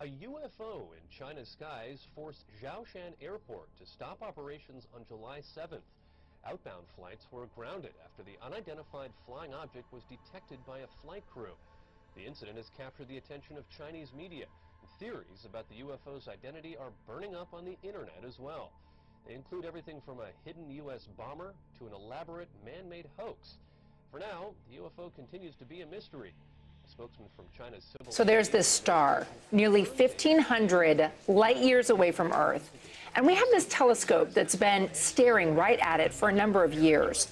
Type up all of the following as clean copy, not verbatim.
A UFO in China's skies forced Zhoushan Airport to stop operations on July 7th. Outbound flights were grounded after the unidentified flying object was detected by a flight crew. The incident has captured the attention of Chinese media. Theories about the UFO's identity are burning up on the internet as well. They include everything from a hidden U.S. bomber to an elaborate man-made hoax. For now, the UFO continues to be a mystery. A spokesman from China's civil... So there's this star, nearly 1,500 light years away from Earth. And we have this telescope that's been staring right at it for a number of years.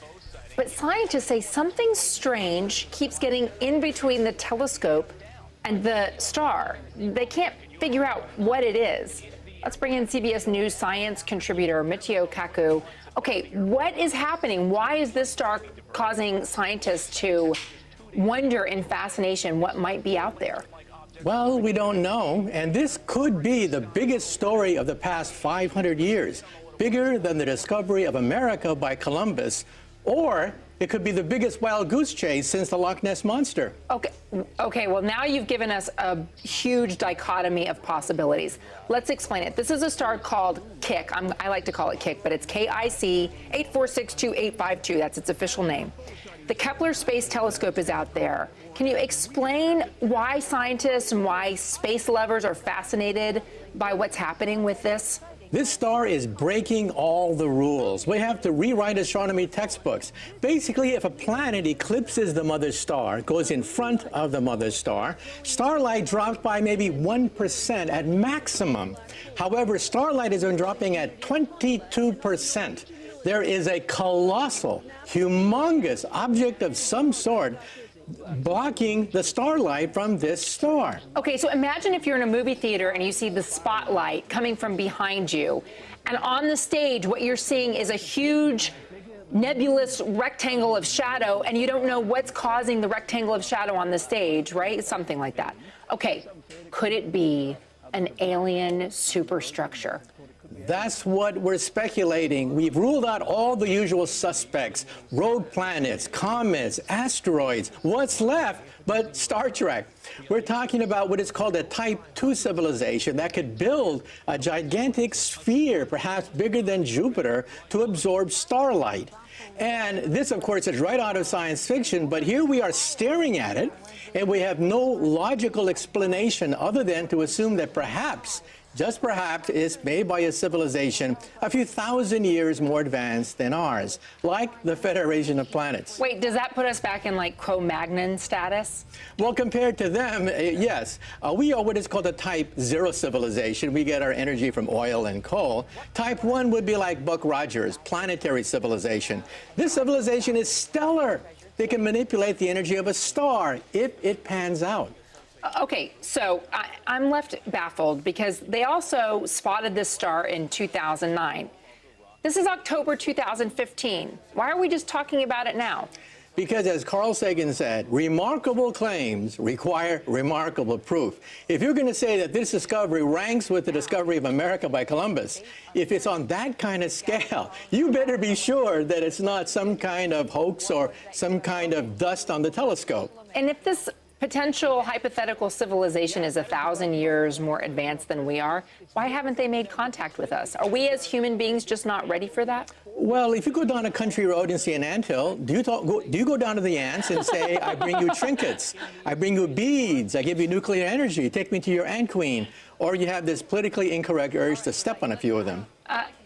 But scientists say something strange keeps getting in between the telescope and the star. They can't figure out what it is. Let's bring in CBS News science contributor Michio Kaku. Okay, what is happening? Why is this star causing scientists to wonder in fascination what might be out there? Well, we don't know, and this could be the biggest story of the past 500 years, bigger than the discovery of America by Columbus, or it could be the biggest wild goose chase since the Loch Ness Monster. Okay, well, now you've given us a huge dichotomy of possibilities. Let's explain it. This is a star called KIC. I like to call it KIC, but it's KIC 8462852. That's its official name. The Kepler Space Telescope is out there. Can you explain why scientists and why space lovers are fascinated by what's happening with this? This star is breaking all the rules. We have to rewrite astronomy textbooks. Basically, if a planet eclipses the mother star, goes in front of the mother star, starlight drops by maybe 1% at maximum. However, starlight has been dropping at 22%. There is a colossal, humongous object of some sort blocking the starlight from this star. Okay, so imagine if you're in a movie theater and you see the spotlight coming from behind you, and on the stage what you're seeing is a huge nebulous rectangle of shadow, and you don't know what's causing the rectangle of shadow on the stage, right? Something like that. Okay, could it be an alien superstructure? That's what we're speculating. We've ruled out all the usual suspects, rogue planets, comets, asteroids. What's left but Star Trek? We're talking about what is called a Type 2 civilization that could build a gigantic sphere, perhaps bigger than Jupiter, to absorb starlight. And this, of course, is right out of science fiction, but here we are staring at it, and we have no logical explanation other than to assume that perhaps, just perhaps, it's made by a civilization a few thousand years more advanced than ours, like the Federation of Planets. Wait, does that put us back in like Cro-Magnon status? Well, compared to them, yes. We are what is called a Type 0 civilization. We get our energy from oil and coal. Type 1 would be like Buck Rogers, planetary civilization. This civilization is stellar. They can manipulate the energy of a star if it pans out. Okay, so I'm left baffled because they also spotted this star in 2009. This is October 2015. Why are we just talking about it now? Because, as Carl Sagan said, remarkable claims require remarkable proof. If you're going to say that this discovery ranks with the discovery of America by Columbus, if it's on that kind of scale, you better be sure that it's not some kind of hoax or some kind of dust on the telescope. And if this potential hypothetical civilization is 1,000 years more advanced than we are, why haven't they made contact with us? Are we as human beings just not ready for that? Well, if you go down a country road and see an anthill, do you go down to the ants and say, I bring you trinkets, I bring you beads, I give you nuclear energy, take me to your ant queen? Or you have this politically incorrect urge to step on a few of them?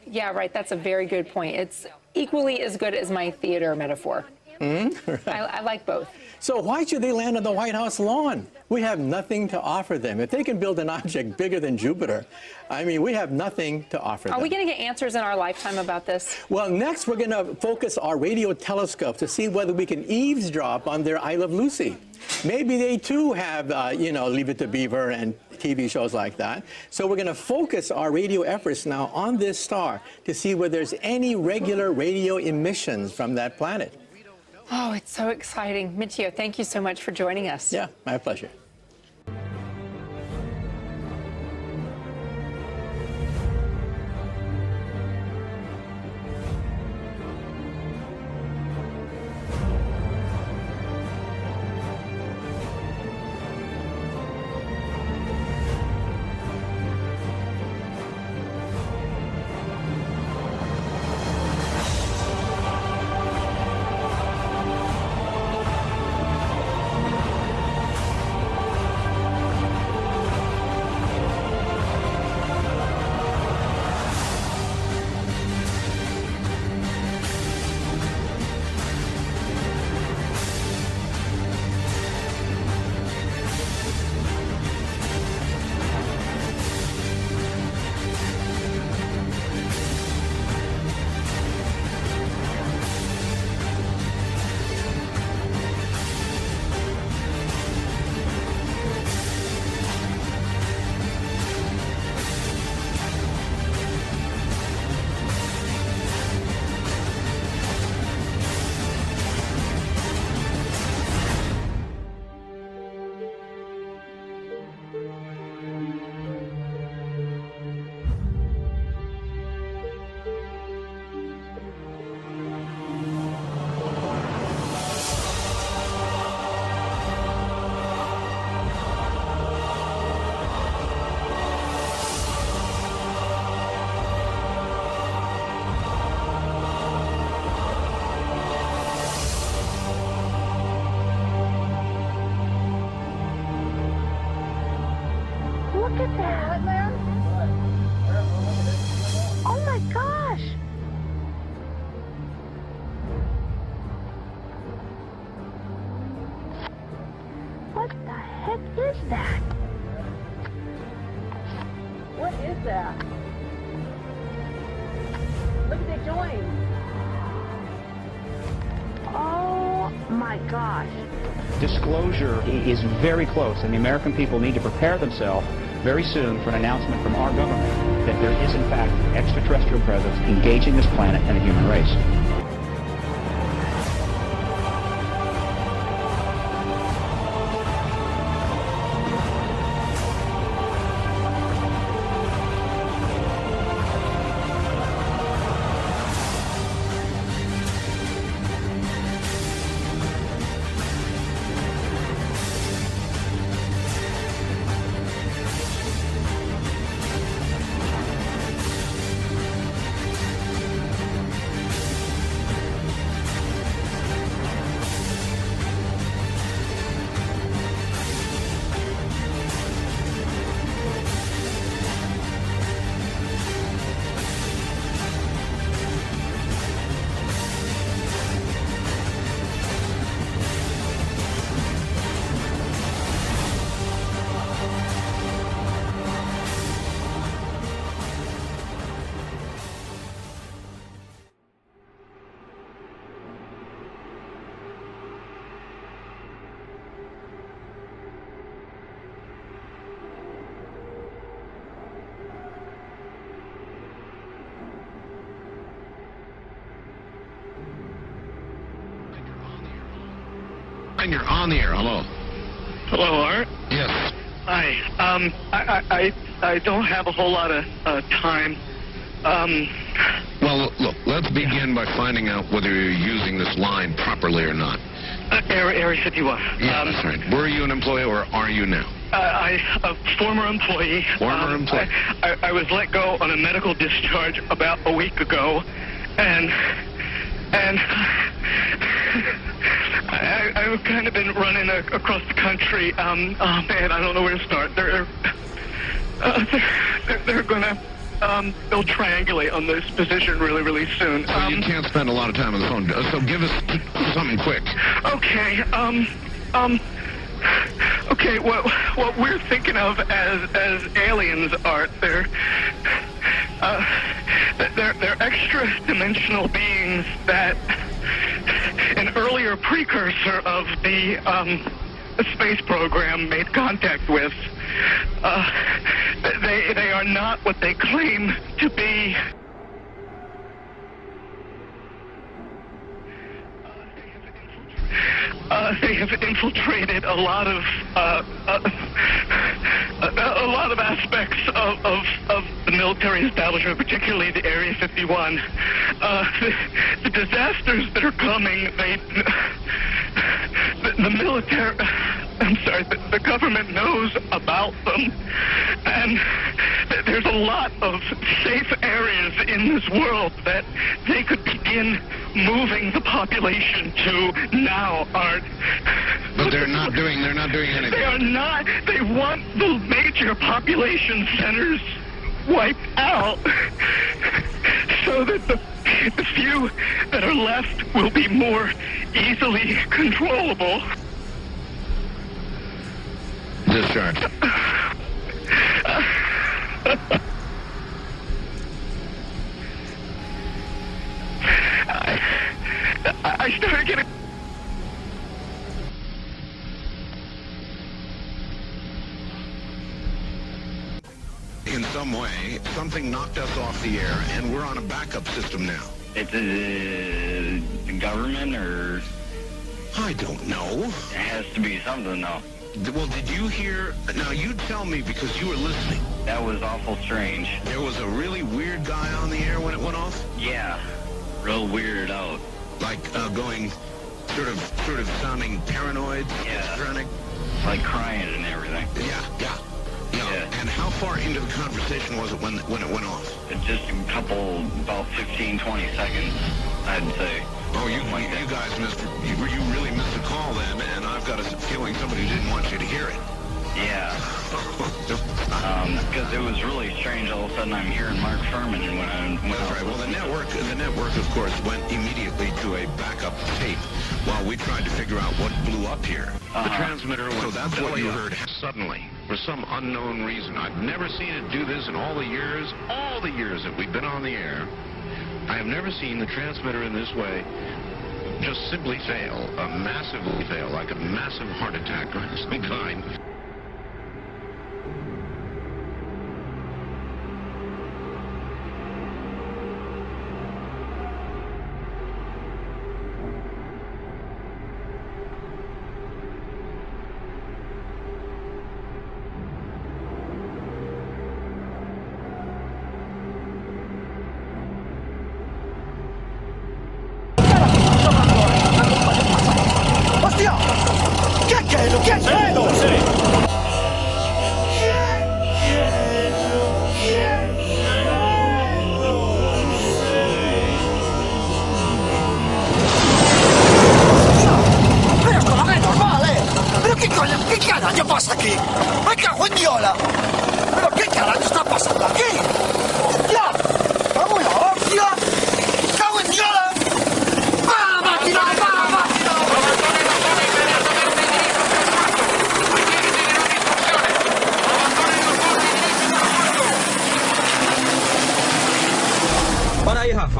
Yeah, right. That's a very good point. It's equally as good as my theater metaphor. Mm-hmm. Right. I like both. So why should they land on the White House lawn? We have nothing to offer them. If they can build an object bigger than Jupiter, I mean, we have nothing to offer them. Are we going to get answers in our lifetime about this? Well, next we're going to focus our radio telescope to see whether we can eavesdrop on their I Love Lucy. Maybe they too have, Leave It to Beaver and TV shows like that. So we're going to focus our radio efforts now on this star to see whether there's any regular radio emissions from that planet. Oh, it's so exciting. Michio, thank you so much for joining us. Yeah, my pleasure. What's that? What is that? Look at they joined. Oh my gosh. Disclosure is very close, and the American people need to prepare themselves very soon for an announcement from our government that there is in fact extraterrestrial presence engaging this planet and the human race. You're on the air. Hello. Hello, Art. Yes. Hi. I don't have a whole lot of time. Well, look, let's begin by finding out whether you're using this line properly or not. Area 51. Yeah, that's right. Were you an employee or are you now? A former employee. Former employee. I was let go on a medical discharge about a week ago, and I've kind of been running across the country. Oh man, I don't know where to start. They're gonna they'll triangulate on this position really soon. So you can't spend a lot of time on the phone. So give us something quick. Okay. Okay. What we're thinking of as aliens, Art, they're extra-dimensional beings that an earlier precursor of the space program made contact with. They are not what they claim to be. They have infiltrated a lot of aspects of the military establishment, particularly the Area 51. The disasters that are coming, the military, I'm sorry, the government knows about them, and there's a lot of safe areas in this world that they could begin moving the population to now, Art. But they're not doing anything. They are not. They want the major population centers wiped out so that the few that are left will be more easily controllable. Discharge. I started getting... In some way, something knocked us off the air, and we're on a backup system now. It's the government, or... I don't know. It has to be something, though. Well, did you hear... Now, you tell me because you were listening. That was awful strange. There was a really weird guy on the air when it went off? Yeah. Real weirded out. Like, going sort of sounding paranoid, schizophrenic? Like crying and everything. Yeah. And how far into the conversation was it when it went off? Just a couple, about 15, 20 seconds, I'd say. Oh, you guys you really missed a call then, and I've got a feeling somebody didn't want you to hear it. Yeah. Because it was really strange. All of a sudden, I'm hearing Mark Furman, and when That's right. Well, then now network, of course, went immediately to a backup tape while we tried to figure out what blew up here. The transmitter went, so that's what you heard suddenly, for some unknown reason. I've never seen it do this in all the years that we've been on the air. I have never seen the transmitter in this way just simply fail, massively fail, like a massive heart attack of some kind.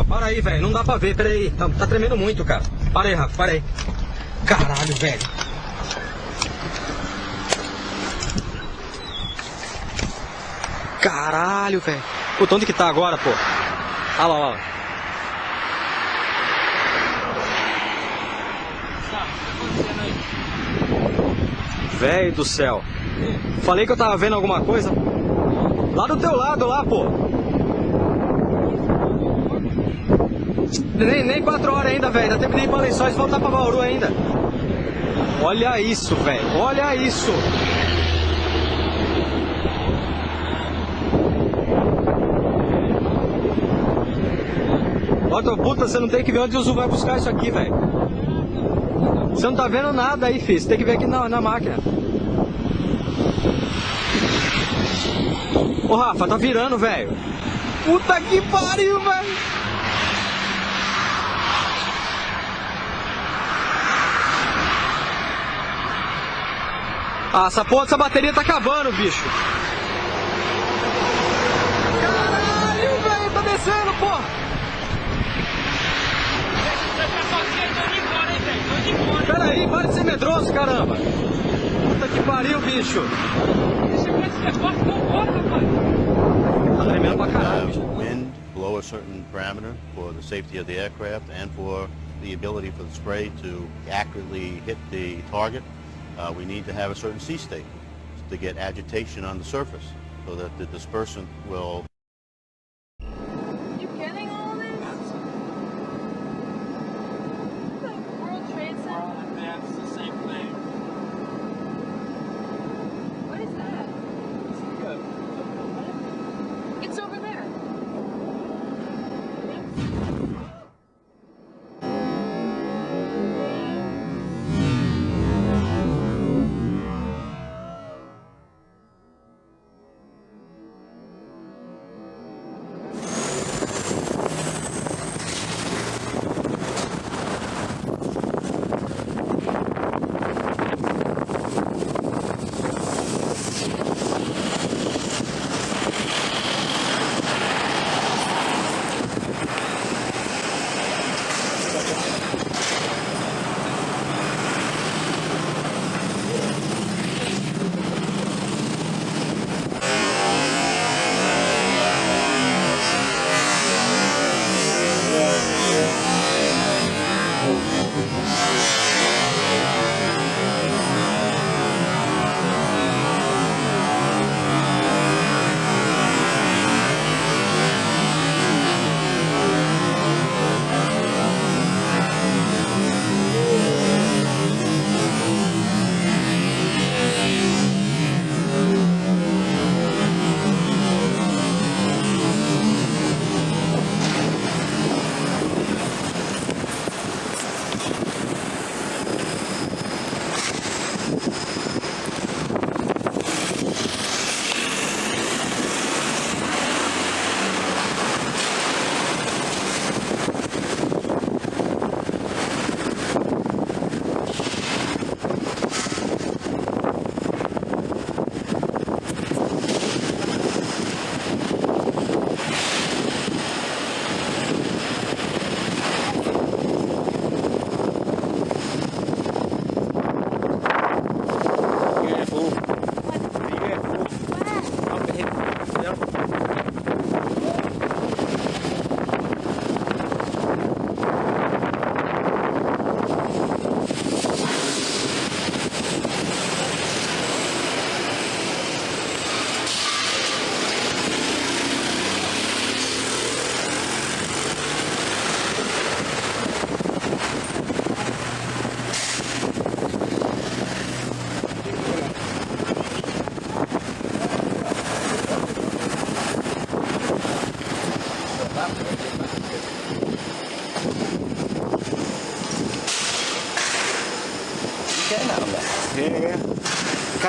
Para aí, velho. Não dá pra ver. Pera aí. Tá tremendo muito, cara. Para aí, Rafa. Para aí. Caralho, velho. Caralho, velho. Puta, onde que tá agora, pô? Olha lá, olha lá. Velho do céu. Falei que eu tava vendo alguma coisa. Lá do teu lado, lá, pô. Nem 4 horas ainda, velho. Ainda teve nem pra Lençóis e voltar pra Bauru ainda. Olha isso, velho. Olha isso. Ó, puta, você não tem que ver onde o Zu vai buscar isso aqui, velho. Você não tá vendo nada aí, filho. Você tem que ver aqui na máquina. Ô, Rafa, tá virando, velho. Puta que pariu, velho. Ah, essa porra dessa bateria tá acabando, bicho. Caralho, velho, tá descendo, porra. Pera aí, para de ser medroso, caramba. Puta que pariu, bicho. Tá tremendo pra caralho, bicho. Wind below a certain parameter for the safety of the aircraft and for the ability for the spray to accurately hit the target. We need to have a certain sea state to get agitation on the surface so that the dispersant will... You getting all this? The World Trade Center? That's the same thing. What is that? It's over there.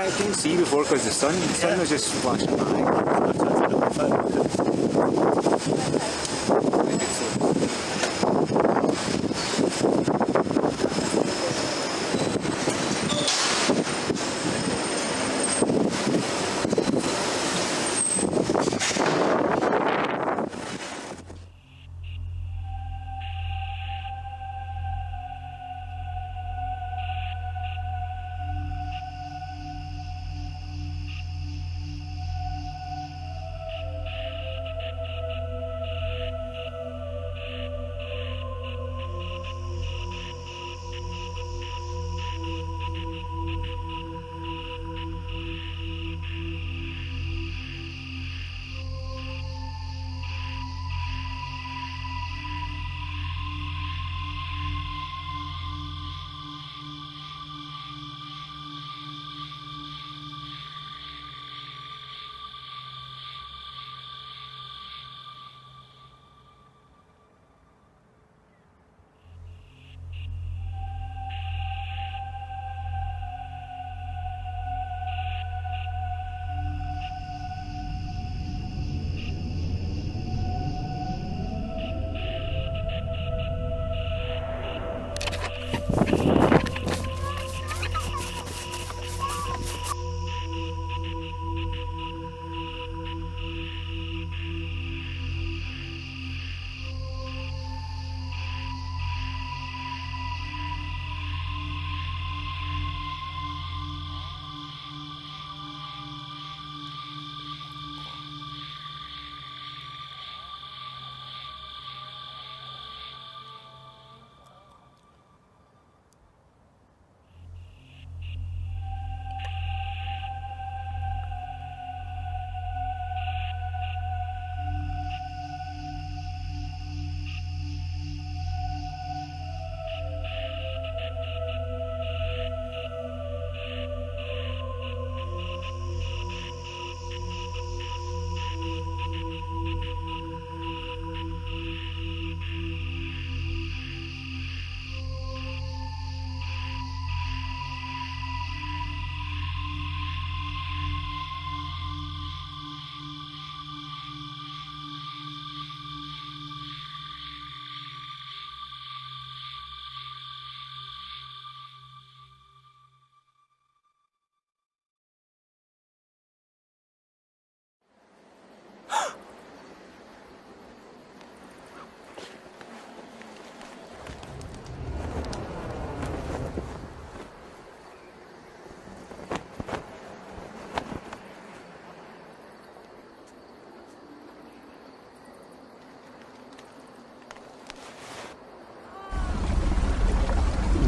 I didn't see you before because the sun was just flashing by.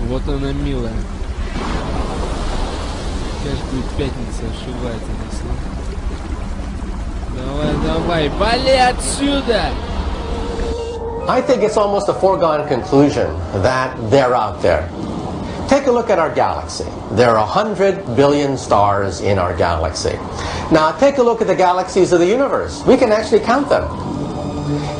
Вот она, милая. Каждую пятницу ошивается здесь. Давай, давай, вали отсюда! I think it's almost a foregone conclusion that they're out there. Take a look at our galaxy. There are 100 billion stars in our galaxy. Now take a look at the galaxies of the universe. We can actually count them.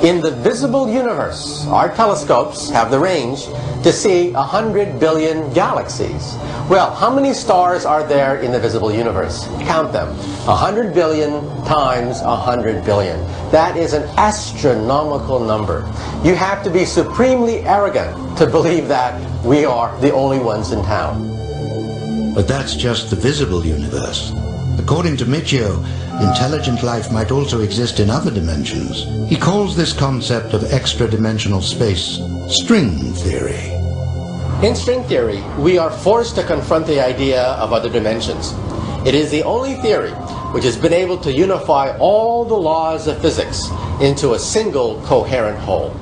In the visible universe, our telescopes have the range to see 100 billion galaxies. Well, how many stars are there in the visible universe? Count them. 100 billion times 100 billion. That is an astronomical number. You have to be supremely arrogant to believe that we are the only ones in town. But that's just the visible universe. According to Michio, intelligent life might also exist in other dimensions. He calls this concept of extra-dimensional space string theory. In string theory, we are forced to confront the idea of other dimensions. It is the only theory which has been able to unify all the laws of physics into a single coherent whole.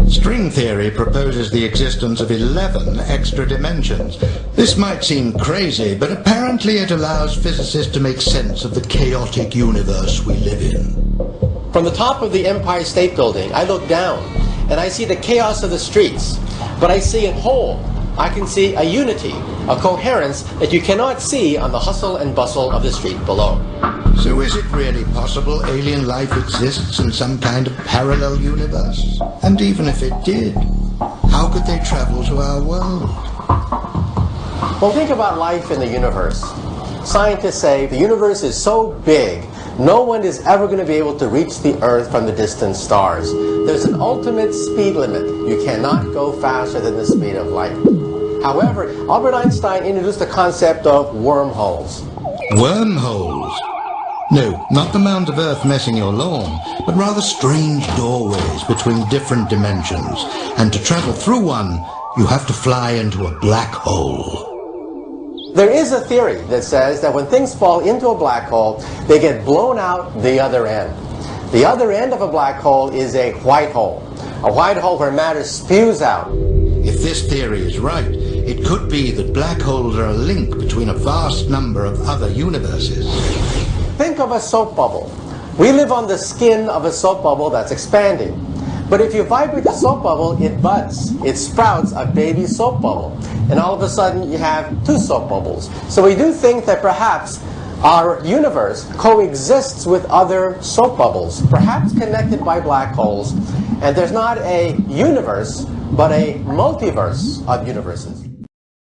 String theory proposes the existence of 11 extra dimensions. This might seem crazy, but apparently it allows physicists to make sense of the chaotic universe we live in. From the top of the Empire State Building, I look down and I see the chaos of the streets, but I see it whole. I can see a unity, a coherence that you cannot see on the hustle and bustle of the street below. So is it really possible alien life exists in some kind of parallel universe? And even if it did, how could they travel to our world? Well, think about life in the universe. Scientists say the universe is so big, no one is ever going to be able to reach the Earth from the distant stars. There's an ultimate speed limit. You cannot go faster than the speed of light. However, Albert Einstein introduced the concept of wormholes. Wormholes? No, not the mound of earth messing your lawn, but rather strange doorways between different dimensions. And to travel through one, you have to fly into a black hole. There is a theory that says that when things fall into a black hole, they get blown out the other end. The other end of a black hole is a white hole. A white hole where matter spews out. If this theory is right, it could be that black holes are a link between a vast number of other universes. Think of a soap bubble. We live on the skin of a soap bubble that's expanding. But if you vibrate the soap bubble, it buds. It sprouts a baby soap bubble. And all of a sudden, you have two soap bubbles. So we do think that perhaps our universe coexists with other soap bubbles, perhaps connected by black holes. And there's not a universe, but a multiverse of universes.